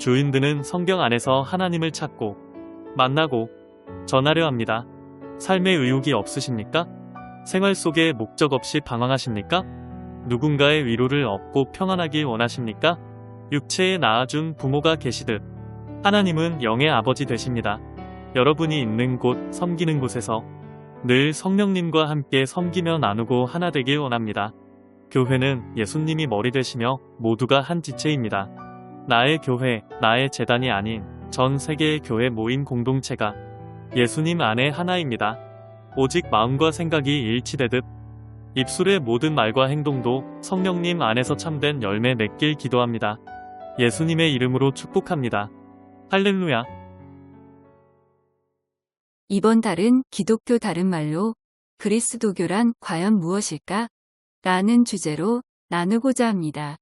주인들은 성경 안에서 하나님을 찾고 만나고 전하려 합니다. 삶에 의욕이 없으십니까? 생활 속에 목적 없이 방황하십니까? 누군가의 위로를 얻고 평안하길 원하십니까? 육체에 낳아준 부모가 계시듯 하나님은 영의 아버지 되십니다. 여러분이 있는 곳, 섬기는 곳에서 늘 성령님과 함께 섬기며 나누고 하나 되길 원합니다. 교회는 예수님이 머리 되시며 모두가 한 지체입니다. 나의 교회, 나의 재단이 아닌 전 세계의 교회 모인 공동체가 예수님 안에 하나입니다. 오직 마음과 생각이 일치되듯 입술의 모든 말과 행동도 성령님 안에서 참된 열매 맺길 기도합니다. 예수님의 이름으로 축복합니다. 할렐루야. 이번 달은 기독교 다른 말로 그리스도교란 과연 무엇일까? 라는 주제로 나누고자 합니다.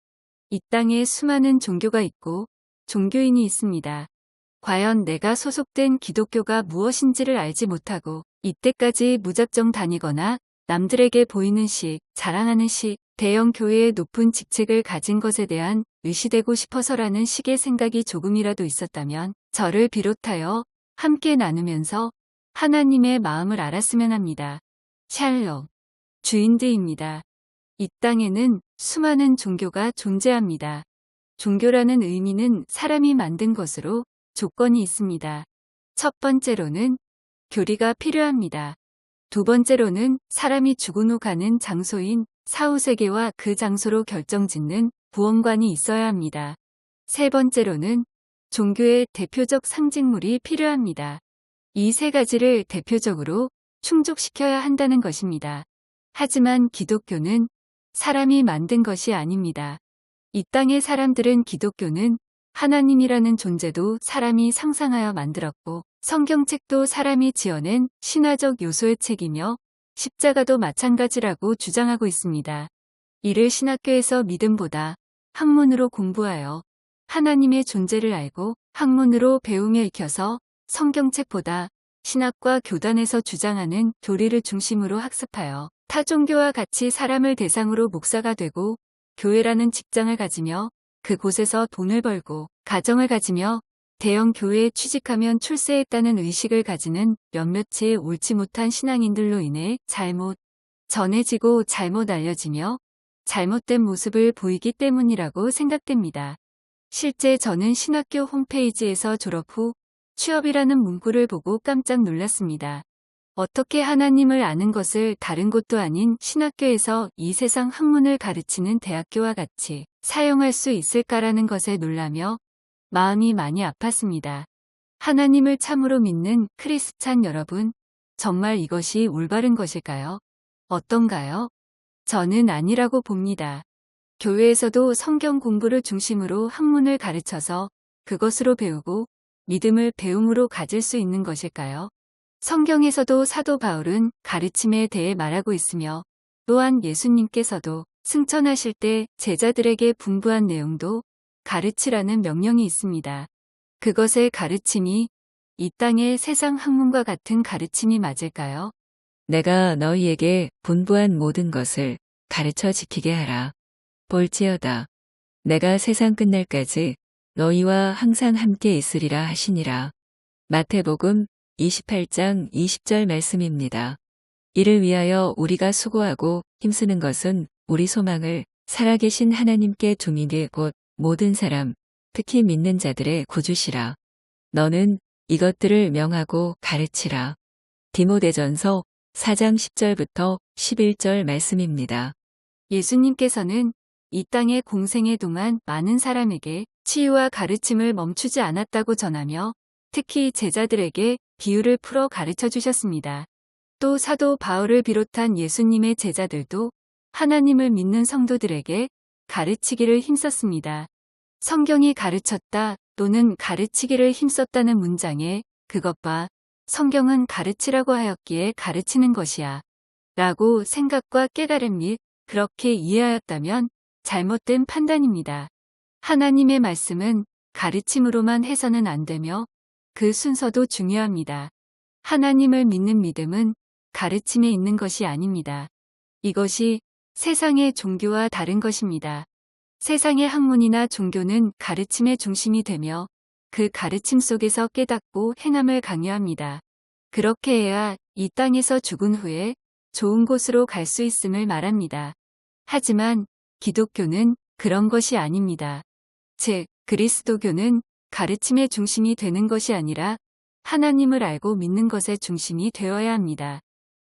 이 땅에 수많은 종교가 있고 종교인이 있습니다. 과연 내가 소속된 기독교가 무엇인지를 알지 못하고 이때까지 무작정 다니거나 남들에게 보이는 식, 자랑하는 식, 대형 교회의 높은 직책을 가진 것에 대한 의시되고 싶어서라는 식의 생각이 조금이라도 있었다면 저를 비롯하여 함께 나누면서 하나님의 마음을 알았으면 합니다. 샬롬. 주인들입니다. 이 땅에는 수많은 종교가 존재합니다. 종교라는 의미는 사람이 만든 것으로 조건이 있습니다. 첫 번째로는 교리가 필요합니다. 두 번째로는 사람이 죽은 후 가는 장소인 사후세계와 그 장소로 결정짓는 부원관이 있어야 합니다. 세 번째로는 종교의 대표적 상징물이 필요합니다. 이 세 가지를 대표적으로 충족시켜야 한다는 것입니다. 하지만 기독교는 사람이 만든 것이 아닙니다. 이 땅의 사람들은 기독교는 하나님이라는 존재도 사람이 상상하여 만들었고 성경책도 사람이 지어낸 신화적 요소의 책이며 십자가도 마찬가지라고 주장하고 있습니다. 이를 신학교에서 믿음보다 학문으로 공부하여 하나님의 존재를 알고 학문으로 배우며 익혀서 성경책보다 신학과 교단에서 주장하는 교리를 중심으로 학습하여 타 종교와 같이 사람을 대상으로 목사가 되고 교회라는 직장을 가지며 그곳에서 돈을 벌고 가정을 가지며 대형 교회에 취직하면 출세했다는 의식을 가지는 몇몇의 옳지 못한 신앙인들로 인해 잘못 전해지고 잘못 알려지며 잘못된 모습을 보이기 때문이라고 생각됩니다. 실제 저는 신학교 홈페이지에서 졸업 후 취업이라는 문구를 보고 깜짝 놀랐습니다. 어떻게 하나님을 아는 것을 다른 곳도 아닌 신학교에서 이 세상 학문을 가르치는 대학교와 같이 사용할 수 있을까라는 것에 놀라며 마음이 많이 아팠습니다. 하나님을 참으로 믿는 크리스찬 여러분, 정말 이것이 올바른 것일까요? 어떤가요? 저는 아니라고 봅니다. 교회에서도 성경 공부를 중심으로 학문을 가르쳐서 그것으로 배우고 믿음을 배움으로 가질 수 있는 것일까요? 성경에서도 사도 바울은 가르침에 대해 말하고 있으며 또한 예수님께서도 승천하실 때 제자들에게 분부한 내용도 가르치라는 명령이 있습니다. 그것의 가르침이 이 땅의 세상 학문과 같은 가르침이 맞을까요? 내가 너희에게 분부한 모든 것을 가르쳐 지키게 하라. 볼지어다. 내가 세상 끝날까지 너희와 항상 함께 있으리라 하시니라. 마태복음 28장 20절 말씀입니다. 이를 위하여 우리가 수고하고 힘쓰는 것은 우리 소망을 살아계신 하나님께 중이게 곧 모든 사람, 특히 믿는 자들의 구주시라. 너는 이것들을 명하고 가르치라. 디모데전서 4장 10절부터 11절 말씀입니다. 예수님께서는 이 땅의 공생애 동안 많은 사람에게 치유와 가르침을 멈추지 않았다고 전하며 특히 제자들에게 비유를 풀어 가르쳐 주셨습니다. 또 사도 바울을 비롯한 예수님의 제자들도 하나님을 믿는 성도들에게 가르치기를 힘썼습니다. 성경이 가르쳤다 또는 가르치기를 힘썼다는 문장에 그것 봐 성경은 가르치라고 하였기에 가르치는 것이야 라고 생각과 깨달음 및 그렇게 이해하였다면 잘못된 판단입니다. 하나님의 말씀은 가르침으로만 해서는 안 되며 그 순서도 중요합니다. 하나님을 믿는 믿음은 가르침에 있는 것이 아닙니다. 이것이 세상의 종교와 다른 것입니다. 세상의 학문이나 종교는 가르침의 중심이 되며 그 가르침 속에서 깨닫고 행함을 강요합니다. 그렇게 해야 이 땅에서 죽은 후에 좋은 곳으로 갈 수 있음을 말합니다. 하지만 기독교는 그런 것이 아닙니다. 즉, 그리스도교는 가르침의 중심이 되는 것이 아니라 하나님을 알고 믿는 것의 중심이 되어야 합니다.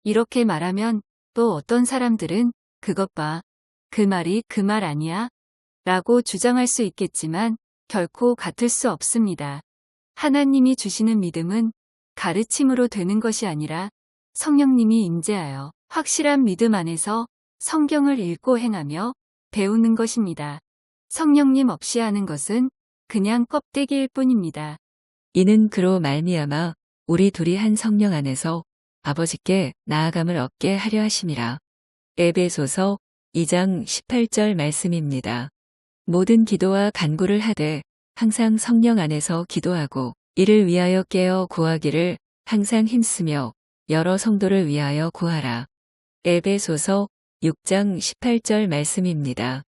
이렇게 말하면 또 어떤 사람들은 그것 봐, 그 말이 그 말 아니야? 라고 주장할 수 있겠지만 결코 같을 수 없습니다. 하나님이 주시는 믿음은 가르침으로 되는 것이 아니라 성령님이 임재하여 확실한 믿음 안에서 성경을 읽고 행하며 배우는 것입니다. 성령님 없이 하는 것은 그냥 껍데기일 뿐입니다. 이는 그로 말미암아 우리 둘이 한 성령 안에서 아버지께 나아감을 얻게 하려 하심이라. 에베소서 2장 18절 말씀입니다. 모든 기도와 간구를 하되 항상 성령 안에서 기도하고 이를 위하여 깨어 구하기를 항상 힘쓰며 여러 성도를 위하여 구하라. 에베소서 6장 18절 말씀입니다.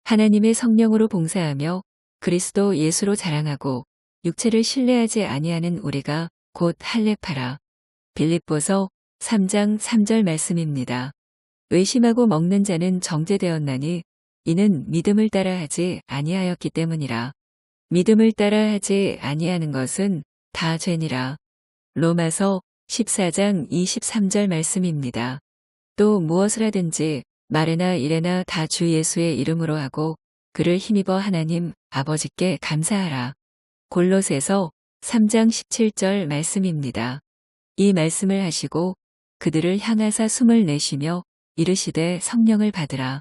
하나님의 성령으로 봉사하며 그리스도 예수로 자랑하고 육체를 신뢰하지 아니하는 우리가 곧 할례파라. 빌립보서 3장 3절 말씀입니다. 의심하고 먹는 자는 정죄되었나니 이는 믿음을 따라하지 아니하였기 때문이라. 믿음을 따라하지 아니하는 것은 다 죄니라. 로마서 14장 23절 말씀입니다. 또 무엇을 하든지 말에나 일에나 다 주 예수의 이름으로 하고 그를 힘입어 하나님 아버지께 감사하라. 골로새서 3장 17절 말씀입니다. 이 말씀을 하시고 그들을 향하사 숨을 내쉬며 이르시되 성령을 받으라.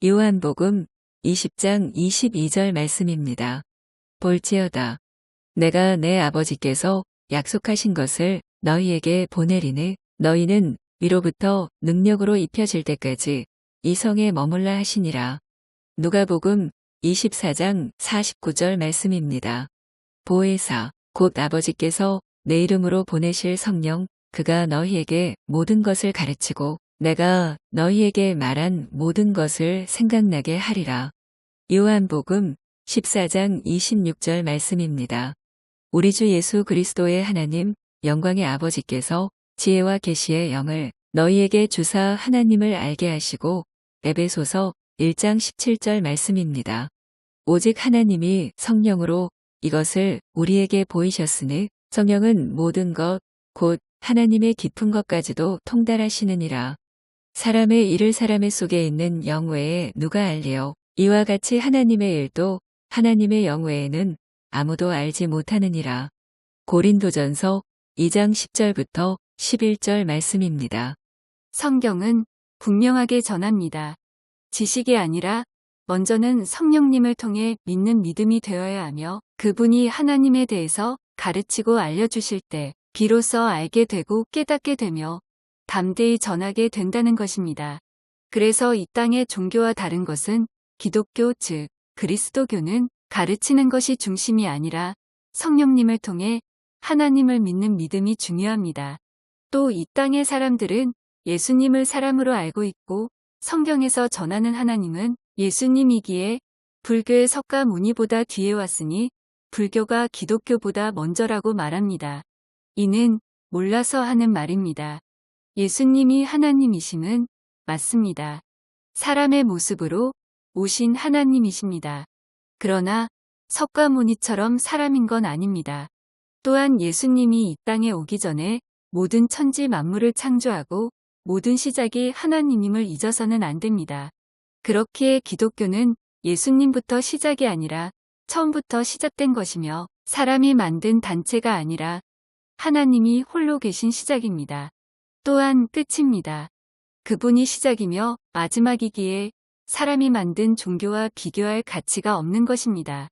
요한복음 20장 22절 말씀입니다. 볼지어다. 내가 내 아버지께서 약속하신 것을 너희에게 보내리니 너희는 위로부터 능력으로 입혀질 때까지 이 성에 머물라 하시니라. 누가복음 24장 49절 말씀입니다. 보혜사, 곧 아버지께서 내 이름으로 보내실 성령, 그가 너희에게 모든 것을 가르치고 내가 너희에게 말한 모든 것을 생각나게 하리라. 요한복음 14장 26절 말씀입니다. 우리 주 예수 그리스도의 하나님, 영광의 아버지께서 지혜와 계시의 영을 너희에게 주사 하나님을 알게 하시고 에베소서 1장 17절 말씀입니다. 오직 하나님이 성령으로 이것을 우리에게 보이셨으니 성령은 모든 것, 곧 하나님의 깊은 것까지도 통달하시느니라. 사람의 일을 사람의 속에 있는 영 외에 누가 알리요? 이와 같이 하나님의 일도 하나님의 영 외에는 아무도 알지 못하느니라. 고린도전서 2장 10절부터 11절 말씀입니다. 성경은 분명하게 전합니다. 지식이 아니라 먼저는 성령님을 통해 믿는 믿음이 되어야 하며 그분이 하나님에 대해서 가르치고 알려주실 때 비로소 알게 되고 깨닫게 되며 담대히 전하게 된다는 것입니다. 그래서 이 땅의 종교와 다른 것은 기독교 즉 그리스도교는 가르치는 것이 중심이 아니라 성령님을 통해 하나님을 믿는 믿음이 중요합니다. 또 이 땅의 사람들은 예수님을 사람으로 알고 있고 성경에서 전하는 하나님은 예수님이기에 불교의 석가 무니보다 뒤에 왔으니 불교가 기독교보다 먼저라고 말합니다. 이는 몰라서 하는 말입니다. 예수님이 하나님이심은 맞습니다. 사람의 모습으로 오신 하나님이십니다. 그러나 석가모니처럼 사람인 건 아닙니다. 또한 예수님이 이 땅에 오기 전에 모든 천지 만물을 창조하고 모든 시작이 하나님임을 잊어서는 안 됩니다. 그렇기에 기독교는 예수님부터 시작이 아니라 처음부터 시작된 것이며 사람이 만든 단체가 아니라 하나님이 홀로 계신 시작입니다. 또한 끝입니다. 그분이 시작이며 마지막이기에 사람이 만든 종교와 비교할 가치가 없는 것입니다.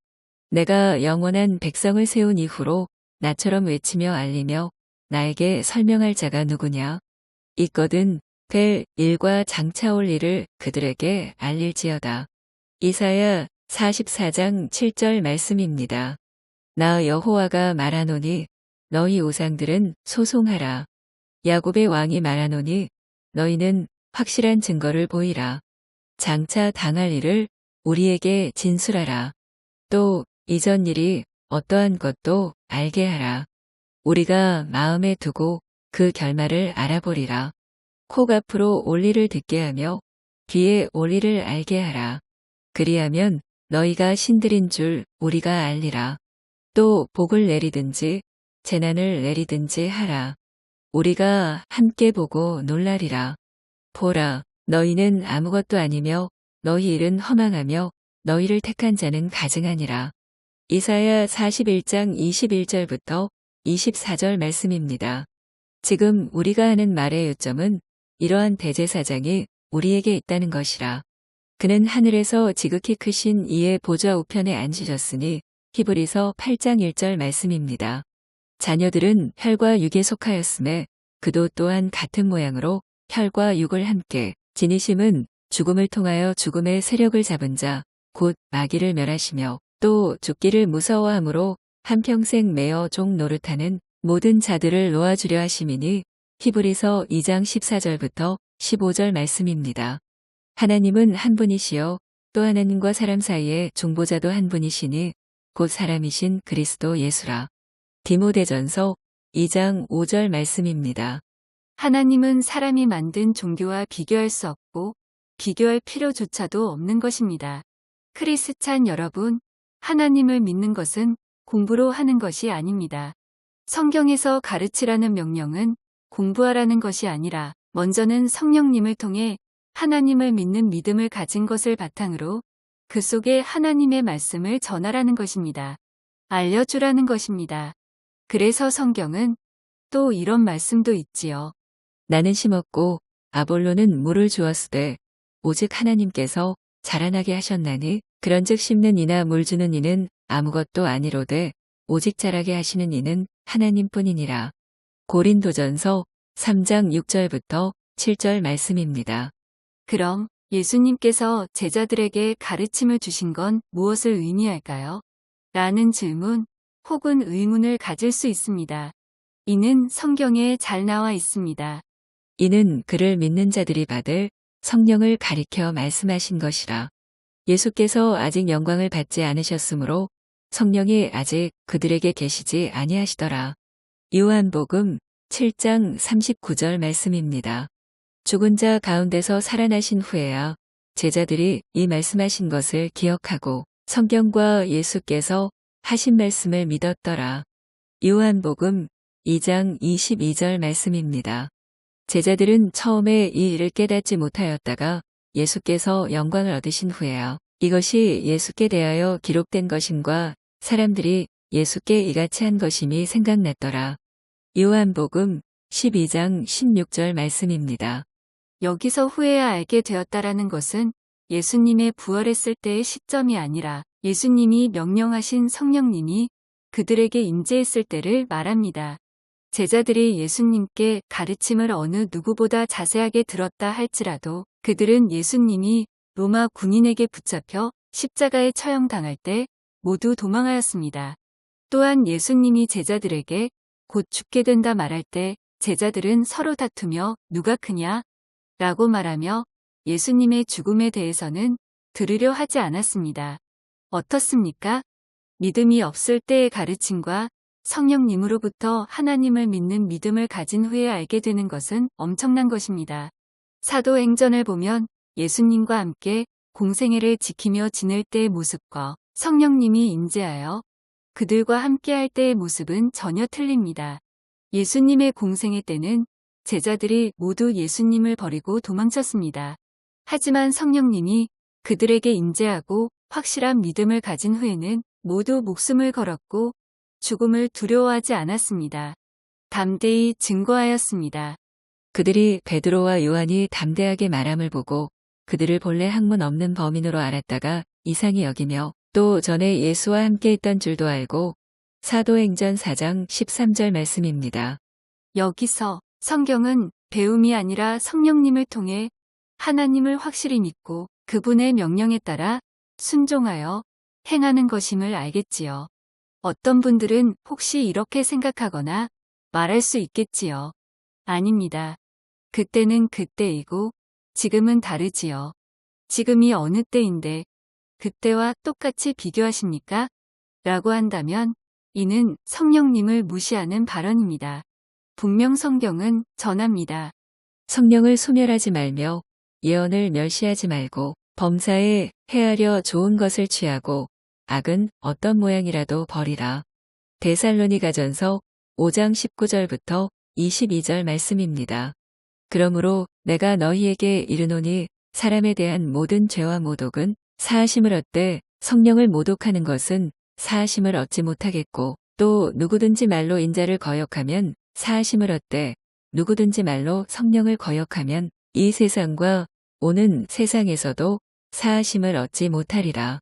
내가 영원한 백성을 세운 이후로 나처럼 외치며 알리며 나에게 설명할 자가 누구냐? 있거든 될 일과 장차올 일을 그들에게 알릴지어다. 이사야 44장 7절 말씀입니다. 나 여호와가 말하노니 너희 우상들은 소송하라. 야곱의 왕이 말하노니 너희는 확실한 증거를 보이라. 장차 당할 일을 우리에게 진술하라. 또 이전 일이 어떠한 것도 알게 하라. 우리가 마음에 두고 그 결말을 알아보리라. 콕 앞으로 올리를 듣게 하며 귀에 올리를 알게 하라. 그리하면 너희가 신들인 줄 우리가 알리라. 또 복을 내리든지 재난을 내리든지 하라. 우리가 함께 보고 놀라리라. 보라, 너희는 아무것도 아니며 너희 일은 허망하며 너희를 택한 자는 가증하니라. 이사야 41장 21절부터 24절 말씀입니다. 지금 우리가 하는 말의 요점은 이러한 대제사장이 우리에게 있다는 것이라. 그는 하늘에서 지극히 크신 이의 보좌 우편에 앉으셨으니 히브리서 8장 1절 말씀입니다. 자녀들은 혈과 육에 속하였음에 그도 또한 같은 모양으로 혈과 육을 함께 지니심은 죽음을 통하여 죽음의 세력을 잡은 자, 곧 마귀를 멸하시며 또 죽기를 무서워함으로 한평생 매어 종 노릇하는 모든 자들을 놓아주려 하심이니 히브리서 2장 14절부터 15절 말씀입니다. 하나님은 한 분이시요 또 하나님과 사람 사이에 중보자도 한 분이시니 곧 사람이신 그리스도 예수라. 디모데전서 2장 5절 말씀입니다. 하나님은 사람이 만든 종교와 비교할 수 없고 비교할 필요조차도 없는 것입니다. 크리스찬 여러분, 하나님을 믿는 것은 공부로 하는 것이 아닙니다. 성경에서 가르치라는 명령은 공부하라는 것이 아니라 먼저는 성령님을 통해 하나님을 믿는 믿음을 가진 것을 바탕으로 그 속에 하나님의 말씀을 전하라는 것입니다. 알려주라는 것입니다. 그래서 성경은 또 이런 말씀도 있지요. 나는 심었고 아볼로는 물을 주었으되 오직 하나님께서 자라나게 하셨나니 그런즉 심는 이나 물 주는 이는 아무것도 아니로되 오직 자라게 하시는 이는 하나님뿐이니라. 고린도전서 3장 6절부터 7절 말씀입니다. 그럼 예수님께서 제자들에게 가르침을 주신 건 무엇을 의미할까요? 라는 질문 혹은 의문을 가질 수 있습니다. 이는 성경에 잘 나와 있습니다. 이는 그를 믿는 자들이 받을 성령을 가리켜 말씀하신 것이라. 예수께서 아직 영광을 받지 않으셨으므로 성령이 아직 그들에게 계시지 아니하시더라. 요한복음 7장 39절 말씀입니다. 죽은 자 가운데서 살아나신 후에야 제자들이 이 말씀하신 것을 기억하고 성경과 예수께서 하신 말씀을 믿었더라. 요한복음 2장 22절 말씀입니다. 제자들은 처음에 이 일을 깨닫지 못하였다가 예수께서 영광을 얻으신 후에야 이것이 예수께 대하여 기록된 것임과 사람들이 예수께 이같이 한 것임이 생각났더라. 요한복음 12장 16절 말씀입니다. 여기서 후에야 알게 되었다라는 것은 예수님의 부활했을 때의 시점이 아니라 예수님이 명령하신 성령님이 그들에게 임재했을 때를 말합니다. 제자들이 예수님께 가르침을 어느 누구보다 자세하게 들었다 할지라도 그들은 예수님이 로마 군인에게 붙잡혀 십자가에 처형당할 때 모두 도망하였습니다. 또한 예수님이 제자들에게 곧 죽게 된다 말할 때 제자들은 서로 다투며 누가 크냐? 라고 말하며 예수님의 죽음에 대해서는 들으려 하지 않았습니다. 어떻습니까? 믿음이 없을 때의 가르침과 성령님으로부터 하나님을 믿는 믿음을 가진 후에 알게 되는 것은 엄청난 것입니다. 사도행전을 보면 예수님과 함께 공생애를 지키며 지낼 때의 모습과 성령님이 임재하여 그들과 함께할 때의 모습은 전혀 틀립니다. 예수님의 공생애 때는 제자들이 모두 예수님을 버리고 도망쳤습니다. 하지만 성령님이 그들에게 임재하고 확실한 믿음을 가진 후에는 모두 목숨을 걸었고 죽음을 두려워하지 않았습니다. 담대히 증거하였습니다. 그들이 베드로와 요한이 담대하게 말함을 보고 그들을 본래 학문 없는 범인으로 알았다가 이상히 여기며 또 전에 예수와 함께 있던 줄도 알고 사도행전 4장 13절 말씀입니다. 여기서 성경은 배움이 아니라 성령님을 통해 하나님을 확실히 믿고 그분의 명령에 따라 순종하여 행하는 것임을 알겠지요. 어떤 분들은 혹시 이렇게 생각하거나 말할 수 있겠지요. 아닙니다. 그때는 그때이고 지금은 다르지요. 지금이 어느 때인데 그때와 똑같이 비교하십니까? 라고 한다면 이는 성령님을 무시하는 발언입니다. 분명 성경은 전합니다. 성령을 소멸하지 말며 예언을 멸시하지 말고 범사에 헤아려 좋은 것을 취하고 악은 어떤 모양이라도 버리라. 데살로니가전서 5장 19절부터 22절 말씀입니다. 그러므로 내가 너희에게 이르노니 사람에 대한 모든 죄와 모독은 사하심을 얻되 성령을 모독하는 것은 사하심을 얻지 못하겠고 또 누구든지 말로 인자를 거역하면 사하심을 얻되 누구든지 말로 성령을 거역하면 이 세상과 오는 세상에서도 사하심을 얻지 못하리라.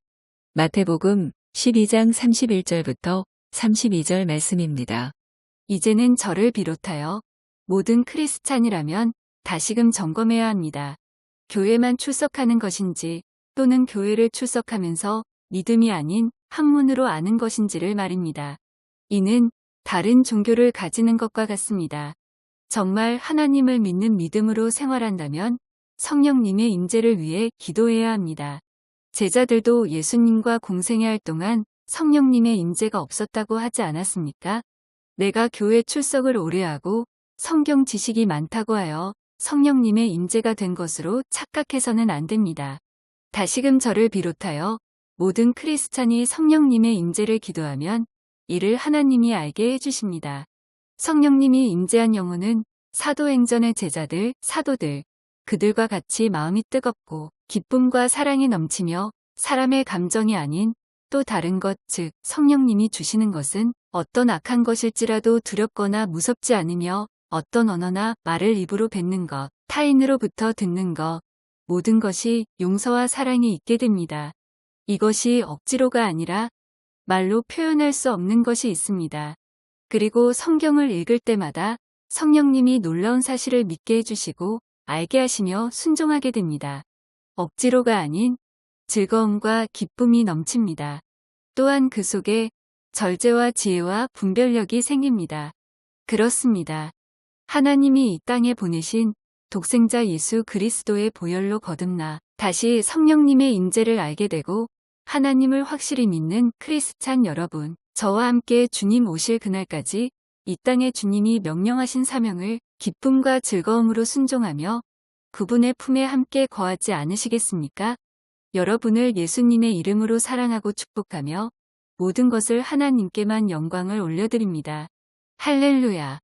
마태복음 12장 31절부터 32절 말씀입니다. 이제는 저를 비롯하여 모든 크리스찬이라면 다시금 점검해야 합니다. 교회만 출석하는 것인지 또는 교회를 출석하면서 믿음이 아닌 학문으로 아는 것인지를 말입니다. 이는 다른 종교를 가지는 것과 같습니다. 정말 하나님을 믿는 믿음으로 생활한다면 성령님의 임재를 위해 기도해야 합니다. 제자들도 예수님과 공생애할 동안 성령님의 임재가 없었다고 하지 않았습니까? 내가 교회 출석을 오래 하고 성경 지식이 많다고 하여 성령님의 임재가 된 것으로 착각해서는 안 됩니다. 다시금 저를 비롯하여 모든 크리스찬이 성령님의 임재를 기도하면 이를 하나님이 알게 해주십니다. 성령님이 임재한 영혼은 사도행전의 제자들, 사도들, 그들과 같이 마음이 뜨겁고 기쁨과 사랑이 넘치며 사람의 감정이 아닌 또 다른 것, 즉 성령님이 주시는 것은 어떤 악한 것일지라도 두렵거나 무섭지 않으며 어떤 언어나 말을 입으로 뱉는 것, 타인으로부터 듣는 것, 모든 것이 용서와 사랑이 있게 됩니다. 이것이 억지로가 아니라 말로 표현할 수 없는 것이 있습니다. 그리고 성경을 읽을 때마다 성령님이 놀라운 사실을 믿게 해주시고 알게 하시며 순종하게 됩니다. 억지로가 아닌 즐거움과 기쁨이 넘칩니다. 또한 그 속에 절제와 지혜와 분별력이 생깁니다. 그렇습니다. 하나님이 이 땅에 보내신 독생자 예수 그리스도의 보혈로 거듭나 다시 성령님의 임재를 알게 되고 하나님을 확실히 믿는 크리스찬 여러분, 저와 함께 주님 오실 그날까지 이 땅에 주님이 명령하신 사명을 기쁨과 즐거움으로 순종하며 그분의 품에 함께 거하지 않으시겠습니까? 여러분을 예수님의 이름으로 사랑하고 축복하며 모든 것을 하나님께만 영광을 올려드립니다. 할렐루야.